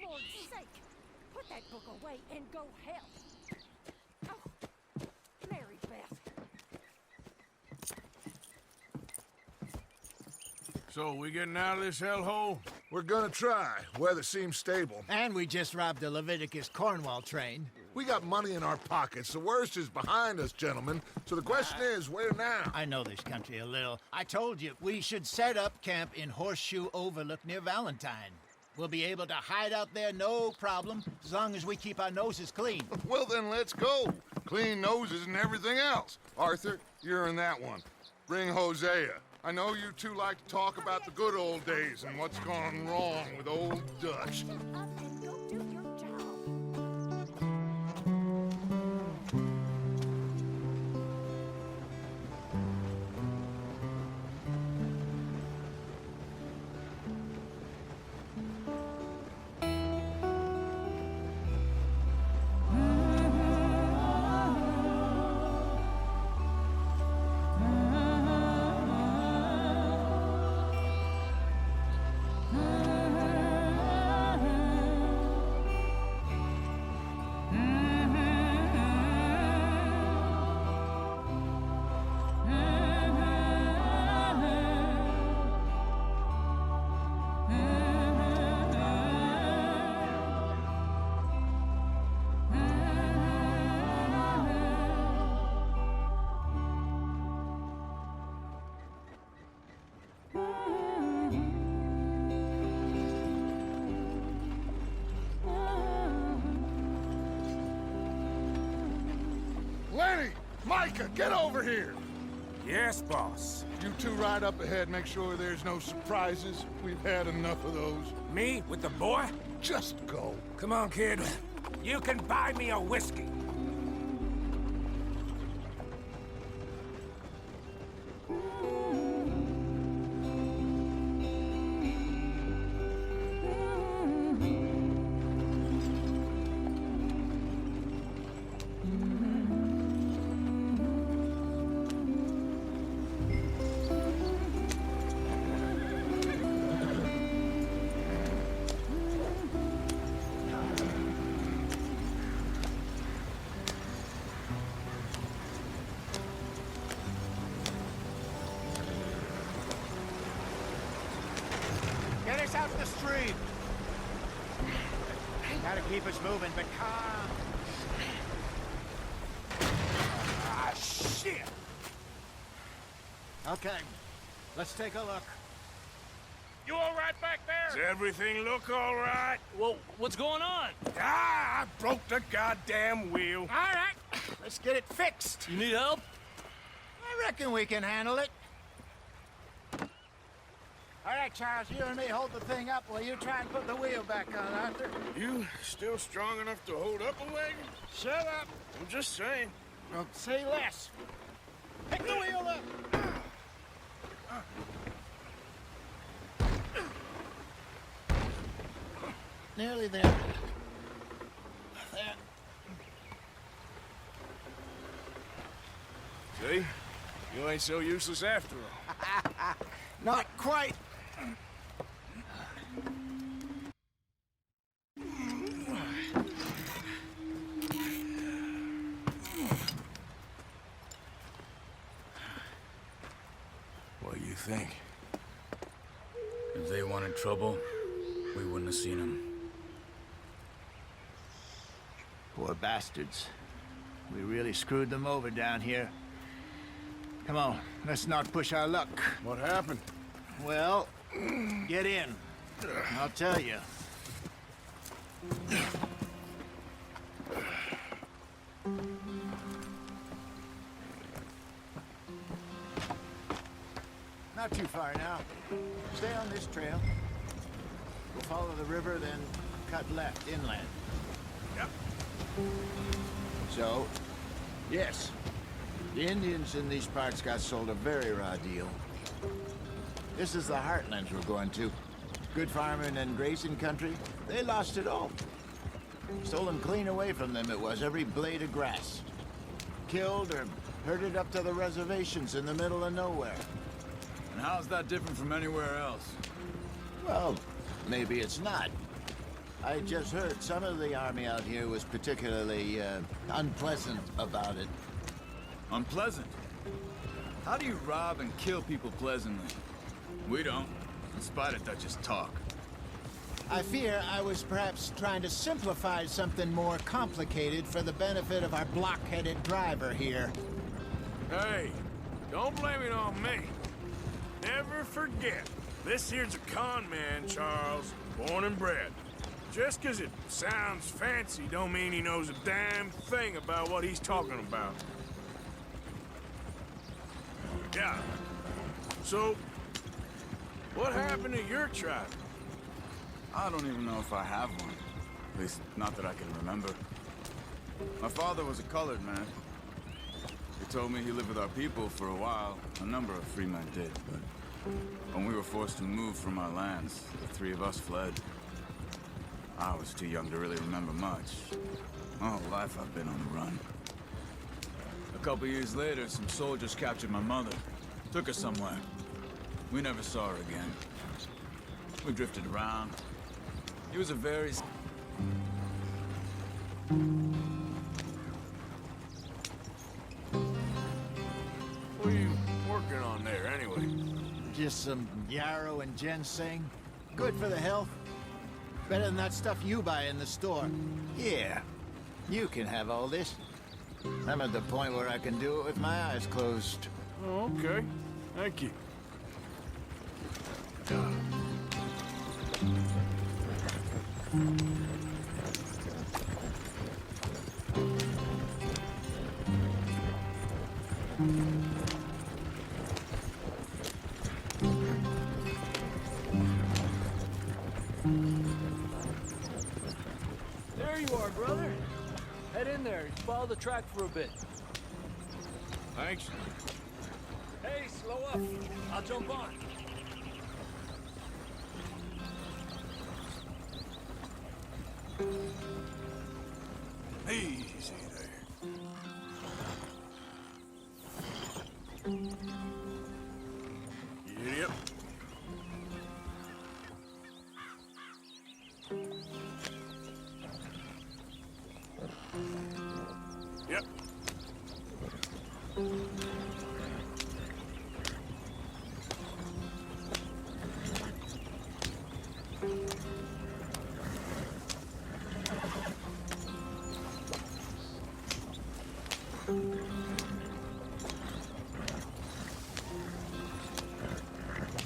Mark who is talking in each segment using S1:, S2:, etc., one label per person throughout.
S1: Lord's sake! Put that book away and go help! Oh, Mary Beth.
S2: So, we getting out of this hellhole?
S3: We're gonna try. Weather seems stable.
S4: And we just robbed the Leviticus Cornwall train.
S3: We got money in our pockets. The worst is behind us, gentlemen. So the question is, where now?
S4: I know this country a little. I told you, we should set up camp in Horseshoe Overlook near Valentine. We'll be able to hide out there, no problem, as long as we keep our noses clean.
S5: Well, then let's go. Clean noses and everything else. Arthur, you're in that one. Bring Hosea. I know you two like to talk about the good old days and what's gone wrong with old Dutch.
S1: Get up and go do your job.
S5: Lenny! Micah, get over here!
S2: Yes, boss.
S5: You two ride up ahead, make sure there's no surprises. We've had enough of those.
S2: Me with the boy?
S5: Just go.
S2: Come on, kid. You can buy me a whiskey.
S4: Get us out the street. Gotta keep us moving, but calm.
S2: Ah, shit!
S4: Okay, let's take a look.
S2: You all right back there? Does everything look all right?
S6: Well, what's going on?
S2: Ah, I broke the goddamn wheel.
S4: All right, let's get it fixed.
S6: You need help?
S4: I reckon we can handle it. All right, Charles, you and me hold the thing up while you try and put the wheel back on, Arthur.
S2: You still strong enough to hold up a wagon?
S4: Shut up.
S2: I'm just saying.
S4: Well, say less. Pick the wheel up. Nearly there. There.
S2: See? You ain't so useless after all.
S4: Not quite.
S2: What do you think?
S6: If they wanted trouble, we wouldn't have seen them.
S4: Poor bastards. We really screwed them over down here. Come on, let's not push our luck.
S2: What happened?
S4: Well, get in. I'll tell you. Not too far now. Stay on this trail. We'll follow the river, then cut left inland.
S2: Yep.
S4: So, yes, the Indians in these parts got sold a very raw deal. This is the heartlands we're going to. Good farming and grazing country, they lost it all. Stolen clean away from them it was, every blade of grass. Killed or herded up to the reservations in the middle of nowhere.
S6: And how's that different from anywhere else?
S4: Well, maybe it's not. I just heard some of the army out here was particularly unpleasant about it.
S6: Unpleasant? How do you rob and kill people pleasantly? We don't, in spite of Dutch's talk.
S4: I fear I was perhaps trying to simplify something more complicated for the benefit of our block-headed driver here.
S2: Hey, don't blame it on me. Never forget, this here's a con man, Charles, born and bred. Just 'cause it sounds fancy don't mean he knows a damn thing about what he's talking about. Yeah. So, what happened to your tribe?
S6: I don't even know if I have one. At least, not that I can remember. My father was a colored man. He told me he lived with our people for a while. A number of free men did, but when we were forced to move from our lands, the three of us fled. I was too young to really remember much. My whole life I've been on the run. A couple years later, some soldiers captured my mother. Took her somewhere. We never saw her again. We drifted around. He was a very...
S2: What are you working on there, anyway?
S4: Just some yarrow and ginseng. Good for the health. Better than that stuff you buy in the store. Yeah, you can have all this. I'm at the point where I can do it with my eyes closed.
S2: Oh, okay. Thank you.
S7: There you are, brother. Head in there. Follow the track for a bit.
S2: Thanks.
S7: Hey, slow up. I'll jump on.
S2: Easy there. Yep. Yep.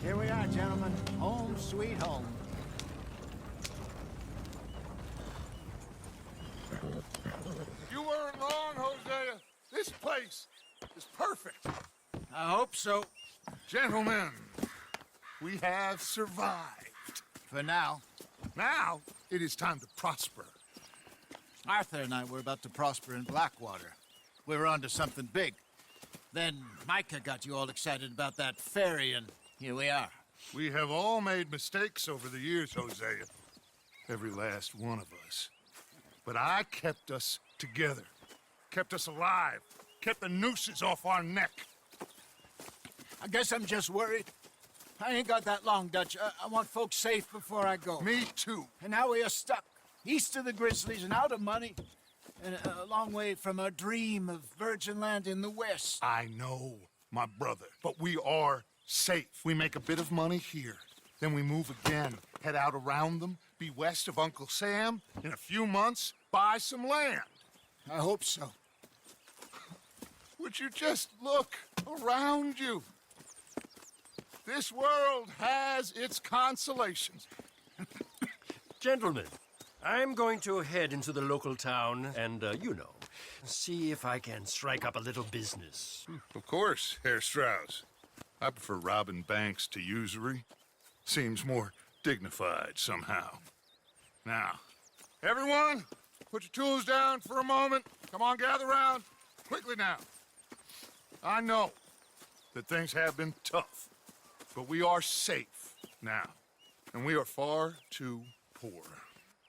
S4: Here we are, gentlemen. Home sweet home.
S5: You weren't wrong, Hosea. This place is perfect.
S4: I hope so.
S5: Gentlemen, we have survived.
S4: For now.
S5: Now, it is time to prosper.
S4: Arthur and I were about to prosper in Blackwater. We were onto something big. Then Micah got you all excited about that ferry, and here we are.
S5: We have all made mistakes over the years, Hosea. Every last one of us. But I kept us together. Kept us alive. Kept the nooses off our neck.
S4: I guess I'm just worried. I ain't got that long, Dutch. I want folks safe before I go.
S5: Me too.
S4: And now we are stuck, east of the Grizzlies and out of money, and a long way from our dream of virgin land in the west.
S5: I know, my brother. But we are safe. We make a bit of money here. Then we move again, head out around them, be west of Uncle Sam. In a few months, buy some land.
S4: I hope so.
S5: Would you just look around you? This world has its consolations.
S7: Gentlemen, I'm going to head into the local town and, see if I can strike up a little business.
S5: Of course, Herr Strauss. I prefer robbing banks to usury. Seems more dignified somehow. Now, everyone, put your tools down for a moment. Come on, gather round. Quickly now. I know that things have been tough, but we are safe now, and we are far too poor.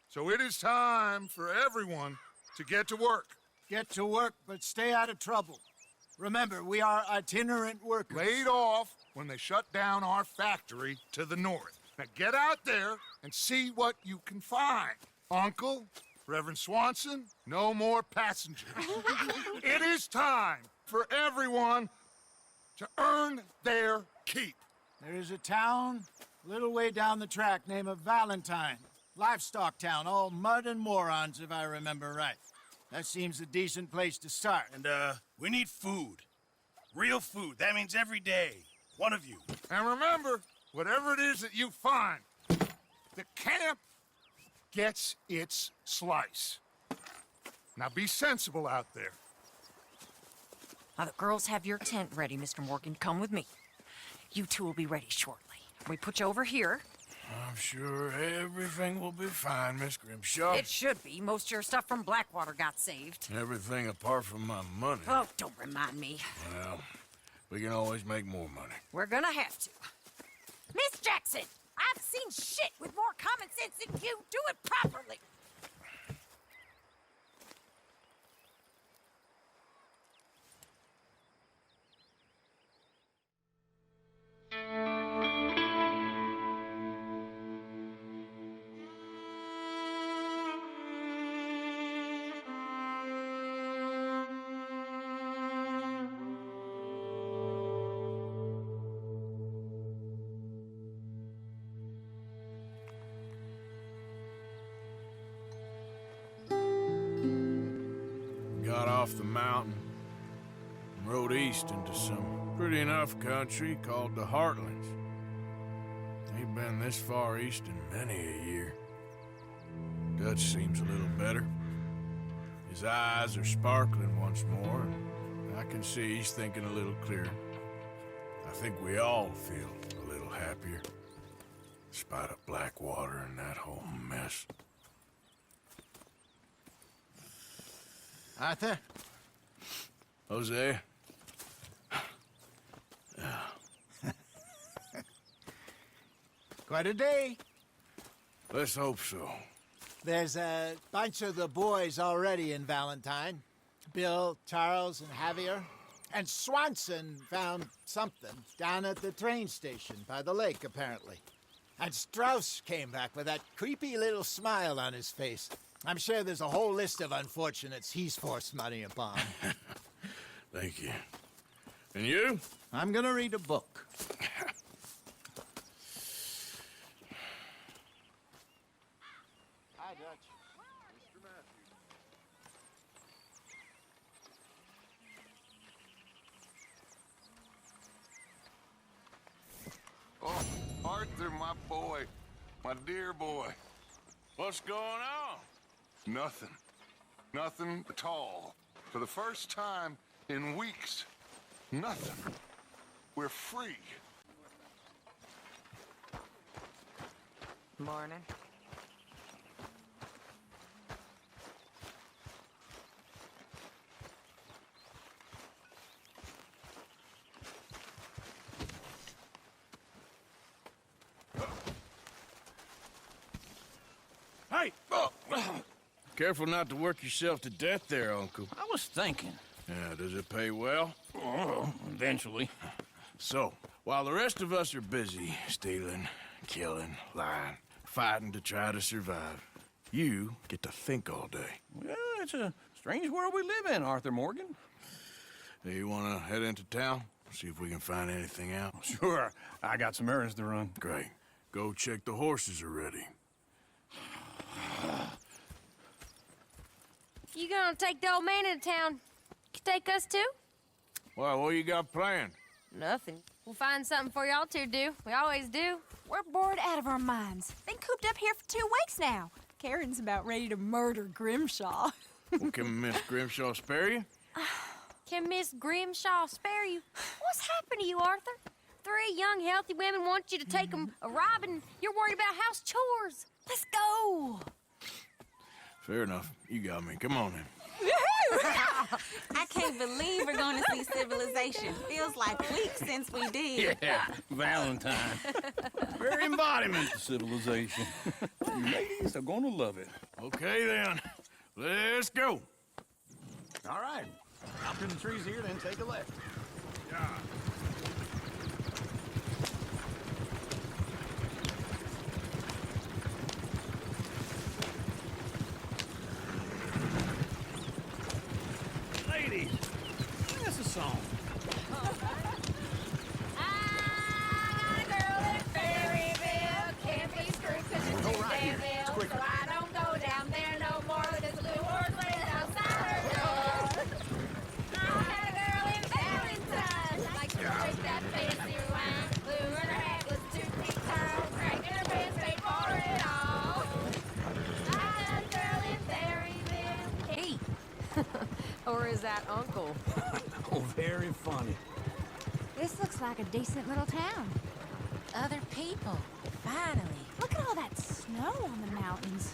S5: So it is time for everyone to get to work.
S4: Get to work, but stay out of trouble. Remember, we are itinerant workers.
S5: Laid off when they shut down our factory to the north. Now get out there and see what you can find. Uncle, Reverend Swanson, no more passengers. It is time for everyone to earn their keep.
S4: There is a town a little way down the track named Valentine. Livestock town, all mud and morons, if I remember right. That seems a decent place to start.
S8: And, we need food. Real food. That means every day. One of you.
S5: And remember, whatever it is that you find, the camp gets its slice. Now be sensible out there.
S1: Now, the girls have your tent ready, Mr. Morgan. Come with me. You two will be ready shortly. We put you over here.
S2: I'm sure everything will be fine, Miss Grimshaw.
S1: It should be. Most of your stuff from Blackwater got saved.
S2: Everything apart from my money.
S1: Oh, don't remind me.
S2: Well, we can always make more money.
S1: We're gonna have to. Miss Jackson, I've seen shit with more common sense than you. Do it properly.
S2: Got off the mountain and rode east into some pretty enough country called the Heartlands. Ain't been this far east in many a year. Dutch seems a little better. His eyes are sparkling once more, and I can see he's thinking a little clearer. I think we all feel a little happier, despite of Blackwater and that whole mess.
S4: Arthur?
S2: Jose?
S4: Quite a day.
S2: Let's hope so.
S4: There's a bunch of the boys already in Valentine. Bill, Charles, and Javier. And Swanson found something down at the train station by the lake, apparently. And Strauss came back with that creepy little smile on his face. I'm sure there's a whole list of unfortunates he's forced money upon.
S2: Thank you. And you?
S4: I'm gonna read a book. Hi, Dutch.
S5: Mr. Matthews. Oh, Arthur, my boy. My dear boy.
S2: What's going on?
S5: Nothing. Nothing at all. For the first time in weeks, nothing. We're free.
S1: Morning.
S8: Hey!
S2: Careful not to work yourself to death there, Uncle.
S9: I was thinking.
S2: Yeah, does it pay well?
S9: Oh, eventually.
S2: So, while the rest of us are busy stealing, killing, lying, fighting to try to survive, you get to think all day.
S9: Well, it's a strange world we live in, Arthur Morgan.
S2: Hey, you want to head into town? See if we can find anything out?
S9: Sure. I got some errands to run.
S2: Great. Go check the horses are ready.
S10: You gonna take the old man into town? You take us too?
S2: Well, what you got planned?
S10: Nothing. We'll find something for y'all to do. We always do.
S11: We're bored out of our minds. Been cooped up here for 2 weeks now. Karen's about ready to murder Grimshaw.
S2: Well, can Miss Grimshaw spare you?
S10: Can Miss Grimshaw spare you? What's happened to you, Arthur? 3 young, healthy women want you to take them a robbing. You're worried about house chores.
S11: Let's go.
S2: Fair enough. You got me. Come on in.
S12: I can't believe we're going to see civilization. Feels like weeks since we did.
S9: Yeah, Valentine. Very embodiment of civilization. You ladies are gonna love it.
S2: Okay, then. Let's go.
S9: All right. Hop through the trees here, then take a left.
S2: Yeah.
S10: Or is that Uncle?
S9: Oh, very funny.
S11: This looks like a decent little town.
S12: Other people. Finally.
S11: Look at all that snow on the mountains.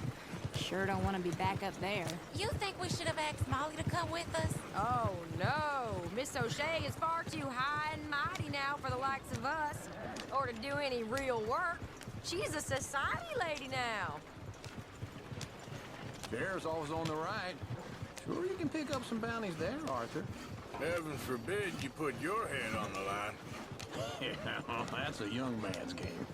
S11: Sure don't want to be back up there.
S12: You think we should have asked Molly to come with us?
S10: Oh, no. Miss O'Shea is far too high and mighty now for the likes of us. Or to do any real work. She's a society lady now.
S9: Bear's always on the right. Sure you can pick up some bounties there, Arthur.
S2: Heaven forbid you put your head on the line.
S9: Yeah, that's a young man's game.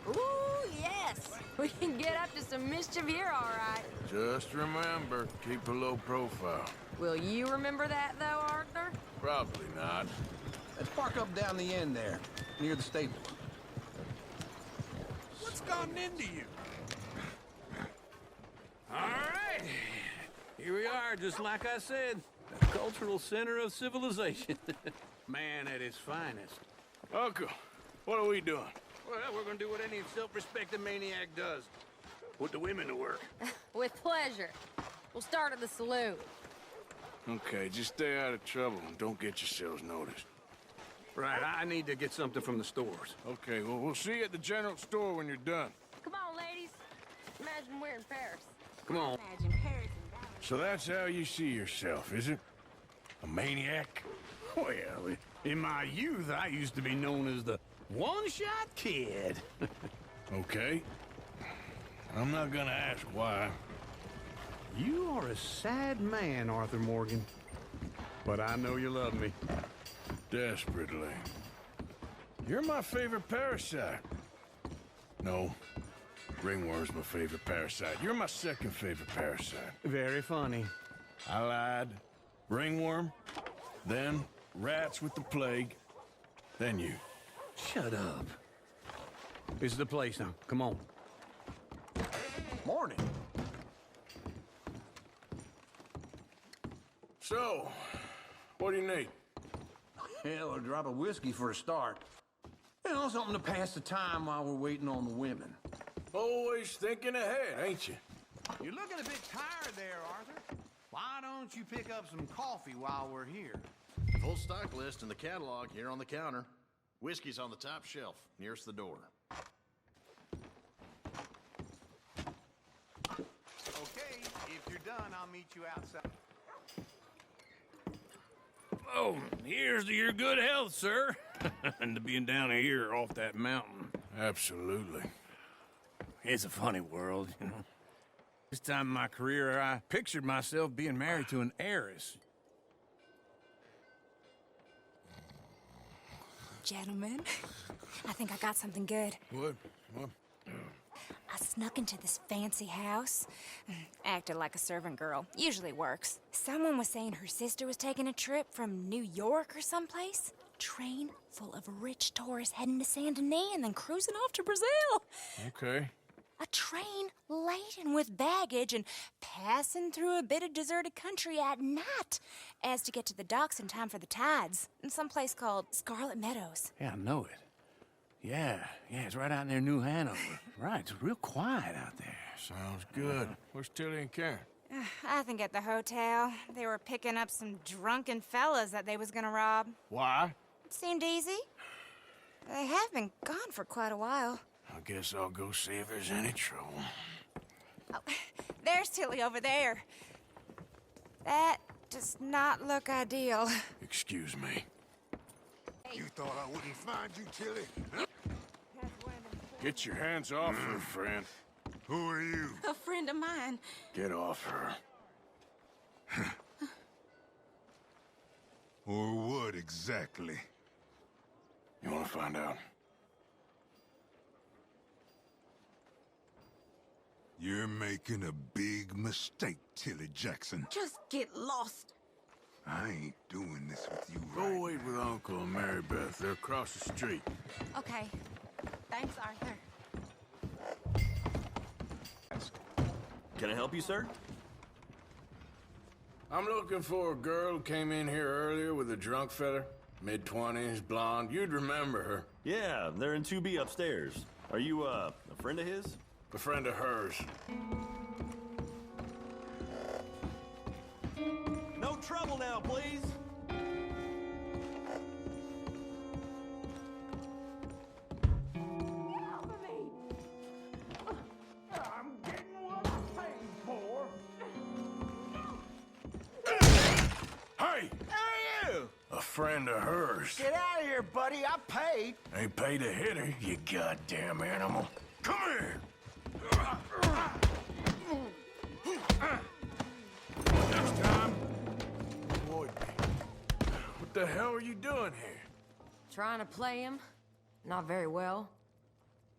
S10: Ooh, yes. We can get up to some mischief here, all right.
S2: Just remember, keep a low profile.
S10: Will you remember that, though, Arthur?
S2: Probably not.
S9: Let's park up down the end there, near the stable.
S8: What's gotten into you?
S9: All right. Here we are, just like I said. The cultural center of civilization. Man at his finest.
S2: Uncle, what are we doing?
S9: Well, we're gonna do what any self-respecting maniac does. Put the women to work.
S10: With pleasure. We'll start at the saloon.
S2: Okay, just stay out of trouble and don't get yourselves noticed.
S9: Right, I need to get something from the stores.
S2: Okay, well, we'll see you at the general store when you're done.
S10: Come on, ladies. Imagine we're in Paris.
S9: Come on.
S12: Imagine Paris and Dallas.
S2: So that's how you see yourself, is it? A maniac?
S9: Well, in my youth, I used to be known as the one-shot kid.
S2: Okay. I'm not gonna ask why.
S9: You are a sad man, Arthur Morgan. But I know you love me.
S2: Desperately. You're my favorite parasite. No. Ringworm's my favorite parasite. You're my second favorite parasite.
S9: Very funny.
S2: I lied. Ringworm, then rats with the plague, then you.
S9: Shut up. This is the place now. Come on. Morning.
S2: So, what do you need?
S9: Hell, a drop of whiskey for a start. You know, something to pass the time while we're waiting on the women.
S2: Always thinking ahead, ain't you?
S13: You're looking a bit tired there, Arthur. Why don't you pick up some coffee while we're here?
S14: Full stock list in the catalog here on the counter. Whiskey's on the top shelf, nearest the door.
S13: Okay, if you're done, I'll meet you outside.
S9: Oh, here's to your good health, sir. And to being down here off that mountain.
S2: Absolutely.
S9: It's a funny world, you know. This time in my career, I pictured myself being married to an heiress.
S11: Gentlemen, I think I got something good.
S2: What?
S11: I snuck into this fancy house, acted like a servant girl. Usually works. Someone was saying her sister was taking a trip from New York or someplace. Train full of rich tourists heading to Saint Denis and then cruising off to Brazil.
S2: Okay.
S11: A train laden with baggage and passing through a bit of deserted country at night as to get to the docks in time for the tides in some place called Scarlet Meadows.
S9: Yeah, I know it. Yeah, it's right out near New Hanover. Right, it's real quiet out there.
S2: Sounds good. Where's Tilly and Karen?
S11: I think at the hotel. They were picking up some drunken fellas that they was gonna rob.
S2: Why?
S11: It seemed easy. They have been gone for quite a while.
S2: I guess I'll go see if there's any trouble.
S11: Oh, there's Tilly over there. That does not look ideal.
S2: Excuse me.
S3: You thought I wouldn't find you, Tilly? Huh?
S2: Get your hands off her, friend.
S3: Who are you?
S12: A friend of mine.
S2: Get off her.
S3: Or what exactly?
S2: You want to find out?
S3: You're making a big mistake, Tilly Jackson.
S12: Just get lost.
S3: I ain't doing this with you
S2: Go
S3: right
S2: wait with Uncle and Mary Beth. They're across the street.
S12: Okay. Thanks, Arthur.
S14: Can I help you, sir?
S2: I'm looking for a girl who came in here earlier with a drunk fella. Mid-20s, blonde. You'd remember her.
S14: Yeah, they're in 2B upstairs. Are you, a friend of his?
S2: A friend of hers.
S8: trouble now, please.
S13: I'm getting what I paid for.
S2: Hey!
S8: Who are you?
S2: A friend of hers.
S8: Get out of here, buddy. I paid.
S2: Ain't paid to hit her, you goddamn animal. Come here! Next time, avoid me. What the hell are you doing here?
S1: Trying to play him. Not very well.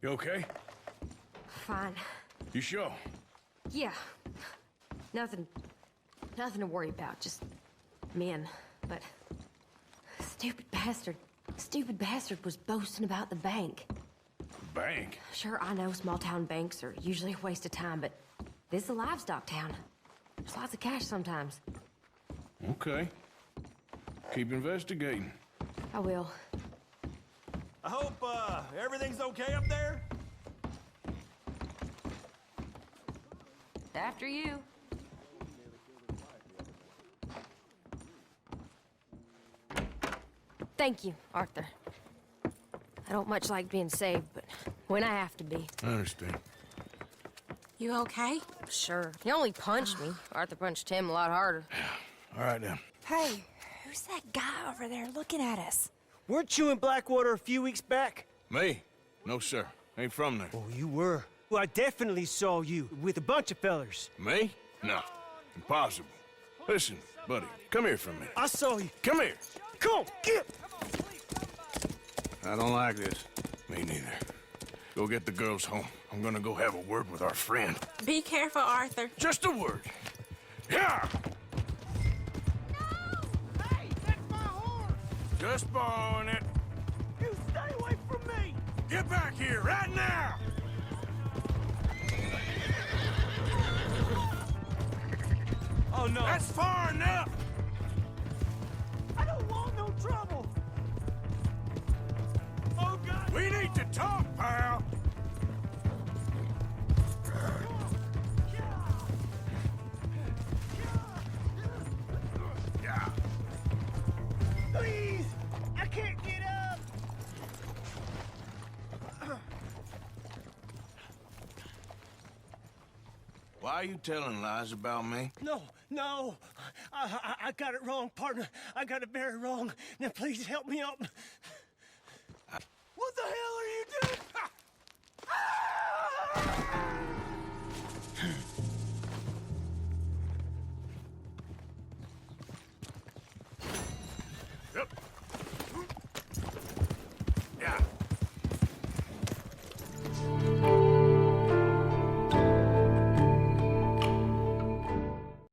S2: You okay?
S1: Fine.
S2: You sure?
S1: Yeah. Nothing to worry about. Just men. But stupid bastard was boasting about the bank.
S2: Bank?
S1: Sure, I know small town banks are usually a waste of time, but this is a livestock town. There's lots of cash sometimes.
S2: Okay. Keep investigating.
S1: I will.
S8: I hope, everything's okay up there?
S1: After you. Thank you, Arthur. I don't much like being saved, but when I have to be.
S2: I understand.
S11: You okay?
S1: Sure. He only punched me. Arthur punched him a lot harder.
S2: All right, then.
S11: Hey, who's that guy over there looking at us?
S15: Weren't you in Blackwater a few weeks back?
S2: Me? No, sir. Ain't from there.
S15: Oh, you were. Well, I definitely saw you with a bunch of fellers.
S2: Me? No. Impossible. Listen, buddy, come here for a minute.
S15: I saw you.
S2: Come here.
S15: Come on, get!
S2: I don't like this. Me neither. Go get the girls home. I'm gonna go have a word with our friend.
S12: Be careful, Arthur.
S2: Just a word. Yeah!
S13: Hey, that's my horse!
S2: Just borrowing it.
S13: You stay away from me!
S2: Get back here right now!
S15: Oh, no.
S2: That's far enough!
S13: I don't want no trouble!
S2: Oh, God! We need to talk, pal! Yeah.
S13: Please! I can't get up!
S2: Why are you telling lies about me?
S15: No. I got it wrong, partner. I got it very wrong. Now, please help me up.
S13: What the hell are you doing?